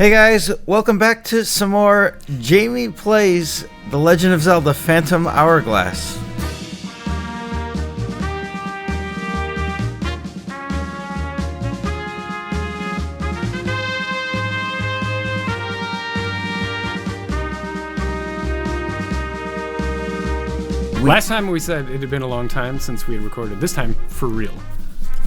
Hey guys, welcome back to some more Jamie Plays The Legend of Zelda Phantom Hourglass. Last time we said it had been a long time since we had recorded. This time, for real.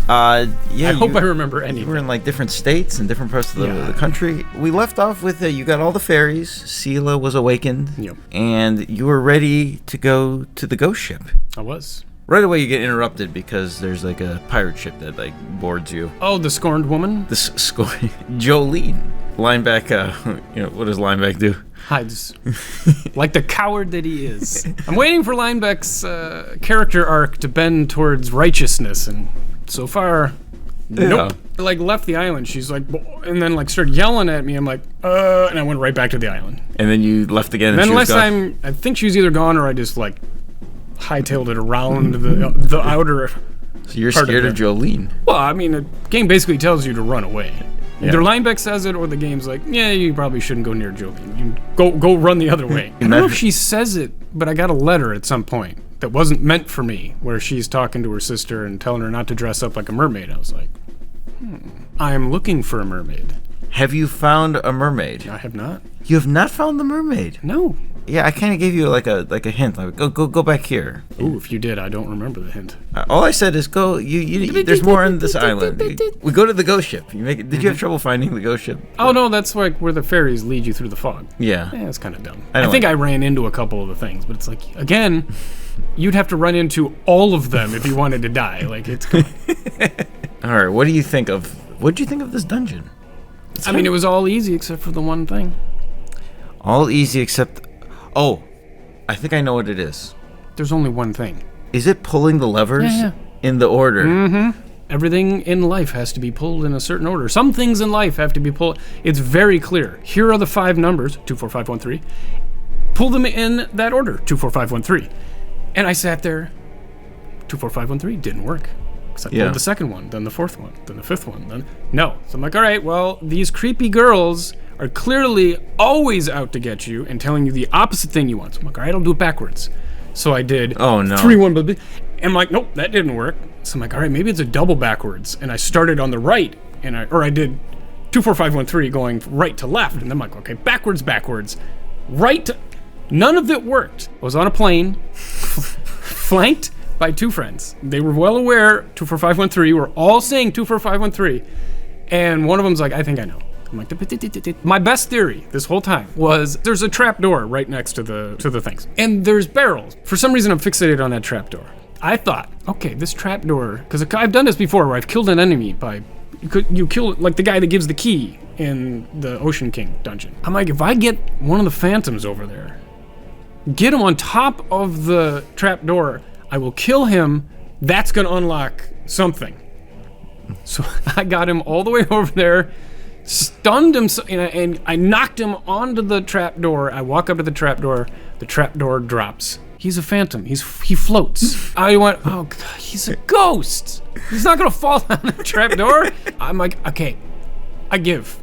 Yeah. I hope I remember anything. You were in like different states and different parts of the country. We left off with you got all the fairies. Sela was awakened. Yep. And you were ready to go to the ghost ship. I was. Right away you get interrupted because there's like a pirate ship that like boards you. Oh, the scorned woman? The Jolene. Lineback, what does Lineback do? Hides. Like the coward that he is. I'm waiting for Lineback's character arc to bend towards righteousness, and so far, nope. Like, left the island, she's like, and then like started yelling at me, I'm like, and I went right back to the island. And then you left again and then she was last gone? time, I think she was either gone or I just like hightailed it around the outer. So you're scared of Jolene? Well, I mean, the game basically tells you to run away. Yeah. Either Lineback says it or the game's like, yeah, you probably shouldn't go near Jolene. You go run the other way. I don't know if she says it, but I got a letter at some point that wasn't meant for me, where she's talking to her sister and telling her not to dress up like a mermaid. I was like, I am looking for a mermaid. Have you found a mermaid? I have not. You have not found the mermaid? No. Yeah, I kind of gave you like a hint. Like, go back here. Ooh, if you did, I don't remember the hint. All I said is go. You there's more on this island. We go to the ghost ship. Did you have trouble finding the ghost ship? Oh no, that's like where the fairies lead you through the fog. Yeah. Yeah, it's kind of dumb. I think I ran into a couple of the things, but it's like, again, you'd have to run into all of them if you wanted to die. Like, it's. All right, what did you think of this dungeon? I mean, it was all easy except for the one thing. All easy except. Oh, I think I know what it is. There's only one thing. Is it pulling the levers in the order? Mm-hmm. Everything in life has to be pulled in a certain order. Some things in life have to be pulled. It's very clear. Here are the 5 numbers, 2, 4, 5, 1, 3. Pull them in that order, 2, 4, 5, 1, 3. And I sat there, 2, 4, 5, 1, 3, didn't work. Because I pulled the second one, then the 4th one, then the 5th one, then no. So I'm like, all right, well, these creepy girls are clearly always out to get you and telling you the opposite thing you want. So I'm like, all right, I'll do it backwards. So I did 3, 1, and I'm like, nope, that didn't work. So I'm like, all right, maybe it's a double backwards. And I started on the right, and I did 2, 4, 5, 1, 3 going right to left. And I'm like, okay, backwards, right to... None of it worked. I was on a plane, flanked by 2 friends. They were well aware, 2, 4, 5, 1, 3. We're all saying 2, 4, 5, 1, 3. And one of them's like, I think I know. I'm like, my best theory this whole time was there's a trap door right next to the things. And there's barrels. For some reason, I'm fixated on that trap door. I thought, okay, this trap door, because I've done this before where I've killed an enemy by, you kill, like the guy that gives the key in the Ocean King dungeon. I'm like, if I get one of the phantoms over there, get him on top of the trap door, I will kill him. That's going to unlock something. So I got him all the way over there, stunned him, and I knocked him onto the trapdoor. I walk up to the trapdoor drops. He's a phantom. He floats. I went, oh God, he's a ghost. He's not gonna fall down the trapdoor. I'm like, okay, I give.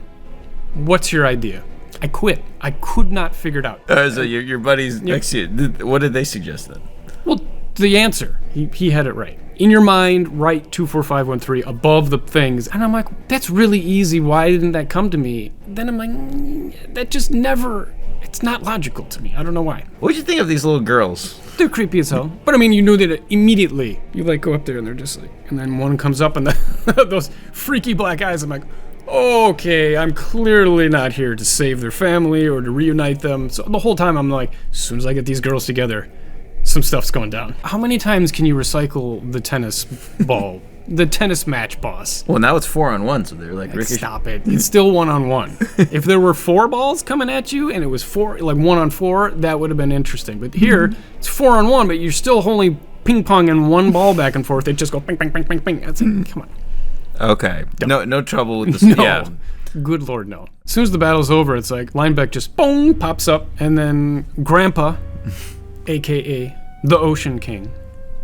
What's your idea? I quit. I could not figure it out. So your buddies next to you, what did they suggest then? Well, the answer, he had it right. In your mind, write 2, 4, 5, 1, 3 above the things. And I'm like, that's really easy. Why didn't that come to me? Then I'm like, that just never, it's not logical to me. I don't know why. What'd you think of these little girls? They're creepy as hell. But I mean, you knew that immediately. You like go up there and they're just like, and then one comes up and those freaky black eyes. I'm like, okay, I'm clearly not here to save their family or to reunite them. So the whole time I'm like, as soon as I get these girls together, some stuff's going down. How many times can you recycle the tennis ball, the tennis match boss? Well, now it's 4-on-1, so they're like ricochet. Stop it. It's still 1-on-1. If there were 4 balls coming at you and it was 1-on-4, that would have been interesting. But here, it's 4-on-1, but you're still only ping-ponging one ball back and forth. They just go ping, ping, ping, ping, ping. That's it. Come on. Okay. No trouble with this. No. Yeah. Good Lord, no. As soon as the battle's over, it's like Lineback just boom pops up, and then Grandpa, a.k.a. the Ocean King,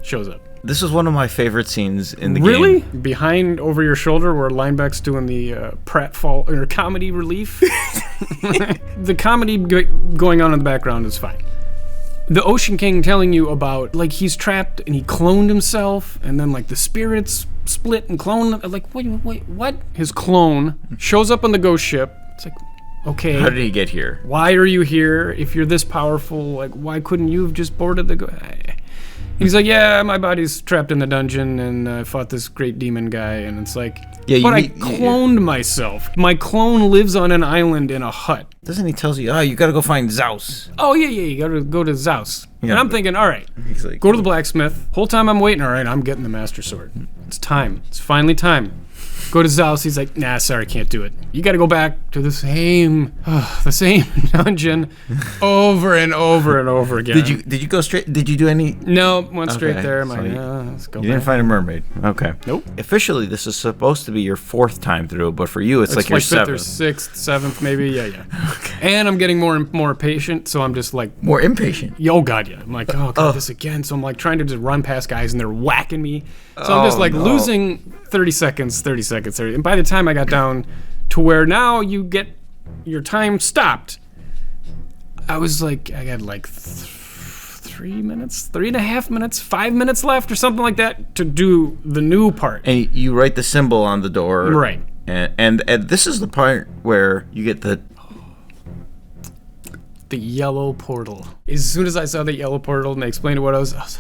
shows up. This is one of my favorite scenes in the game. Really? Behind, over your shoulder, where Lineback's doing the pratfall or comedy relief. The comedy going on in the background is fine. The Ocean King telling you about, like, he's trapped and he cloned himself, and then, like, the spirits split and cloned. Like, wait, what? His clone shows up on the ghost ship. It's like, okay. How did he get here? Why are you here? If you're this powerful, like, why couldn't you have just boarded the He's like, yeah, my body's trapped in the dungeon, and I fought this great demon guy, and it's like, but I cloned myself. My clone lives on an island in a hut. Doesn't he tells you, you gotta go find Zeus? Oh, yeah, you gotta go to Zeus. Yeah, and I'm thinking, all right, like, go to the blacksmith. Whole time I'm waiting, all right, I'm getting the Master Sword. It's time. It's finally time. Go to Zeus. He's like, nah, sorry, can't do it. You got to go back to the same dungeon over and over and over again. Did you go straight? Did you do any? No, went straight there. I'm like, let's go. You didn't find a mermaid. Okay. Nope. Officially, this is supposed to be your 4th time through, but for you, it's like your 7th. 5th or 6th, 7th, maybe. Yeah. Okay. And I'm getting more and more patient, so I'm just like more impatient. Oh God, yeah. I'm like, oh God, this again. So I'm like trying to just run past guys, and they're whacking me. So I'm just like losing 30 seconds. And by the time I got down to where now you get your time stopped, I was like, I got like 3 minutes, 3.5 minutes, 5 minutes left or something like that to do the new part. And you write the symbol on the door. Right. And this is the part where you get the yellow portal. As soon as I saw the yellow portal and they explained what I was like,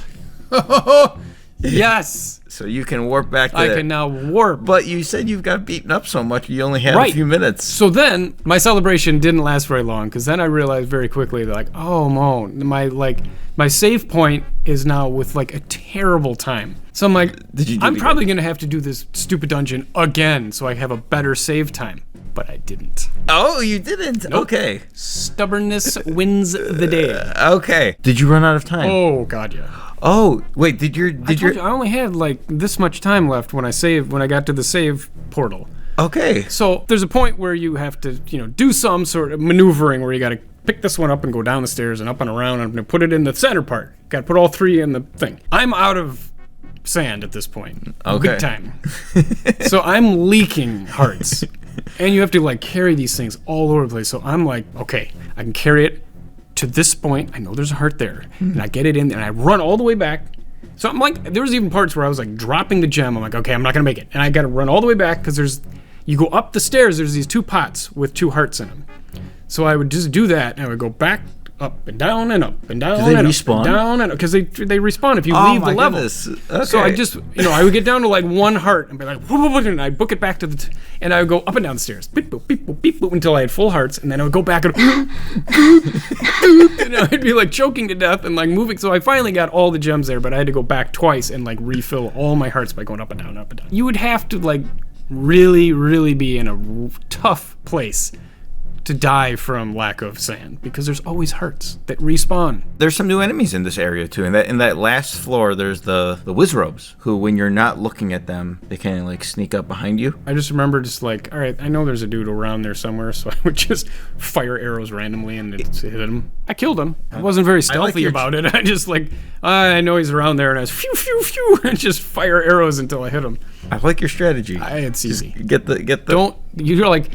oh, yes. So you can warp back to I can now warp. But you said you've got beaten up so much you only had a few minutes. So then my celebration didn't last very long, because then I realized very quickly that, like, oh, Mo, my save point is now with like a terrible time. So I'm like, I'm probably going to have to do this stupid dungeon again so I have a better save time. But I didn't. Oh, you didn't? Nope. Okay. Stubbornness wins the day. Okay. Did you run out of time? Oh, God, yeah. Oh, wait, I only had like this much time left when I got to the save portal. Okay. So there's a point where you have to, do some sort of maneuvering where you got to pick this one up and go down the stairs and up and around and put it in the center part. Got to put all 3 in the thing. I'm out of sand at this point. Okay. Big time. So I'm leaking hearts. And you have to like carry these things all over the place. So I'm like, okay, I can carry it to this point. I know there's a heart there. And I get it in and I run all the way back. So I'm like, there was even parts where I was like dropping the gem. I'm like, okay, I'm not gonna make it. And I gotta run all the way back because you go up the stairs, there's these 2 pots with 2 hearts in them. So I would just do that and I would go back, up and down and up and down. Do they and respawn? Up and down and because they respawn if you leave the level. Okay. So I just I would get down to like 1 heart and be like, and I'd book it back to and I would go up and down the stairs, beep boop, beep boop, beep boop, until I had full hearts, and then I would go back and I'd be like choking to death and like moving. So I finally got all the gems there, but I had to go back twice and like refill all my hearts by going up and down, up and down. You would have to like really, really be in a tough place to die from lack of sand, because there's always hearts that respawn. There's some new enemies in this area too. In that last floor, there's the Wizrobes, who, when you're not looking at them, they kind of like sneak up behind you. I just remember just like, all right, I know there's a dude around there somewhere, so I would just fire arrows randomly and hit him. I killed him. I wasn't very stealthy about it. I just like, I know he's around there, and I was phew, phew, phew, and just fire arrows until I hit him. I like your strategy. It's easy. Get the. You're like,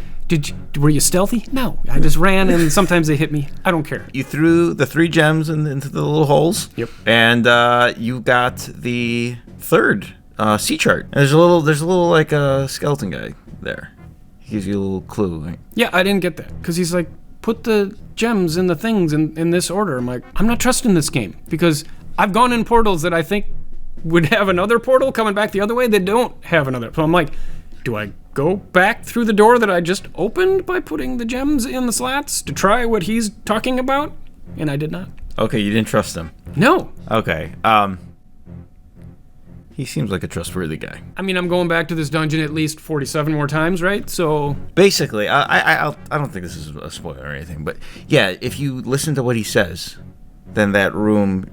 were you stealthy? No, I just ran, and sometimes they hit me. I don't care. You threw the 3 gems into the little holes. Yep. And you got the 3rd sea chart. And there's a little like a skeleton guy there. He gives you a little clue. Right? Yeah, I didn't get that because he's like, put the gems in the things in this order. I'm like, I'm not trusting this game because I've gone in portals that I think would have another portal coming back the other way. They don't have another. So I'm like, do I go back through the door that I just opened by putting the gems in the slats to try what he's talking about? And I did not. Okay, you didn't trust him. No. Okay. He seems like a trustworthy guy. I mean, I'm going back to this dungeon at least 47 more times, right? So basically, I don't think this is a spoiler or anything, but yeah, if you listen to what he says, then that room,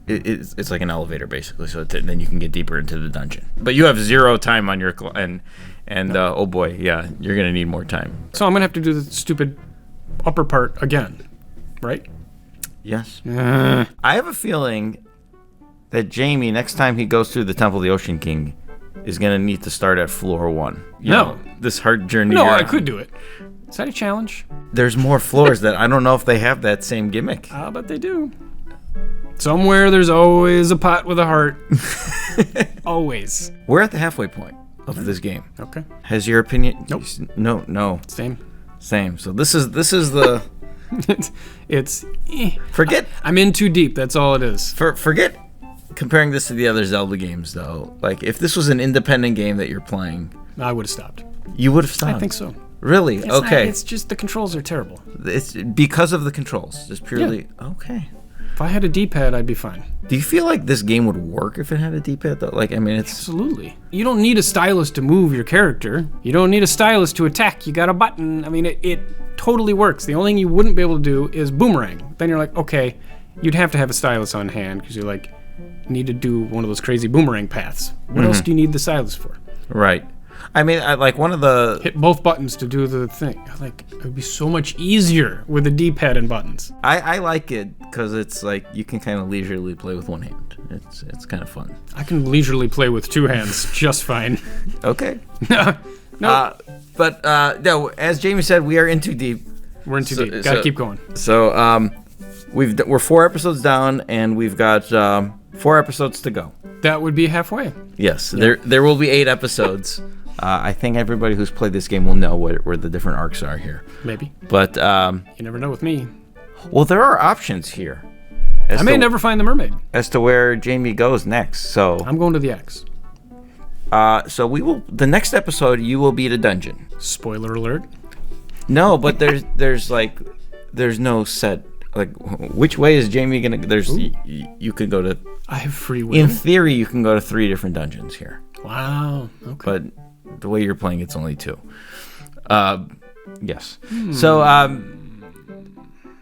it's like an elevator basically. So then you can get deeper into the dungeon. But you have 0 time on your oh boy, yeah, you're gonna need more time. So I'm gonna have to do the stupid upper part again, right? Yes. I have a feeling that Jamie, next time he goes through the Temple of the Ocean King, is going to need to start at floor 1. No. This hard journey. No, I could do it. Is that a challenge? There's more floors that I don't know if they have that same gimmick. I bet they do. Somewhere there's always a pot with a heart. Always. We're at the halfway point of this game. Okay. Has your opinion? Nope. No. Same. So this is the it's forget. I'm in too deep. That's all it is. Forget comparing this to the other Zelda games though. Like if this was an independent game that you're playing, I would have stopped. You would have stopped. I think so. Really? It's okay. It's just the controls are terrible. It's because of the controls. Just purely okay. If I had a D-pad, I'd be fine. Do you feel like this game would work if it had a D-pad though? Like, I mean, it's... Absolutely. You don't need a stylus to move your character. You don't need a stylus to attack. You got a button. I mean, it totally works. The only thing you wouldn't be able to do is boomerang. Then you're like, okay, you'd have to have a stylus on hand because you're like, need to do one of those crazy boomerang paths. What else do you need the stylus for? Right. I mean, like one of the... Hit both buttons to do the thing. Like, it would be so much easier with a D-pad and buttons. I like it because it's like you can kind of leisurely play with one hand. It's kind of fun. I can leisurely play with two hands just fine. Okay. No. But no, as Jamie said, we are in too deep. We're in too deep. Gotta keep going. So we're 4 episodes down, and we've got 4 episodes to go. That would be halfway. Yes, there will be 8 episodes. I think everybody who's played this game will know where the different arcs are here. Maybe. But you never know with me. Well, there are options here. I may never find the mermaid. As to where Jamie goes next. So I'm going to the X. So we will. The next episode, you will beat a dungeon. Spoiler alert. No, but there's no set. Like, which way is Jamie gonna? You could go to. I have free will. In theory, you can go to 3 different dungeons here. Wow. Okay. But the way you're playing, it's only 2. Yes. So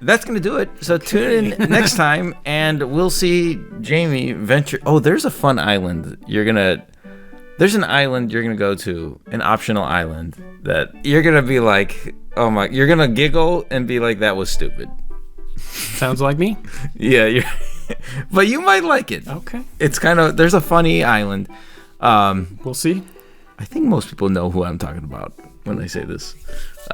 that's gonna do it. So tune in next time, and we'll see Jamie venture. Oh, there's a fun island. There's an island you're gonna go to, an optional island that you're gonna be like, oh my, you're gonna giggle and be like, that was stupid. Sounds like me. Yeah, but you might like it. Okay. It's there's a funny island. We'll see. I think most people know who I'm talking about when I say this.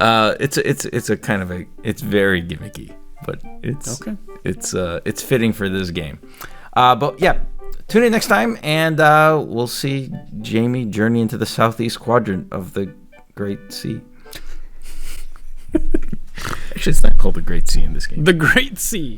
It's a kind of it's very gimmicky, but it's okay. It's fitting for this game. But yeah, tune in next time, and we'll see Jamie journey into the southeast quadrant of the Great Sea. Actually, it's not called the Great Sea in this game. The Great Sea.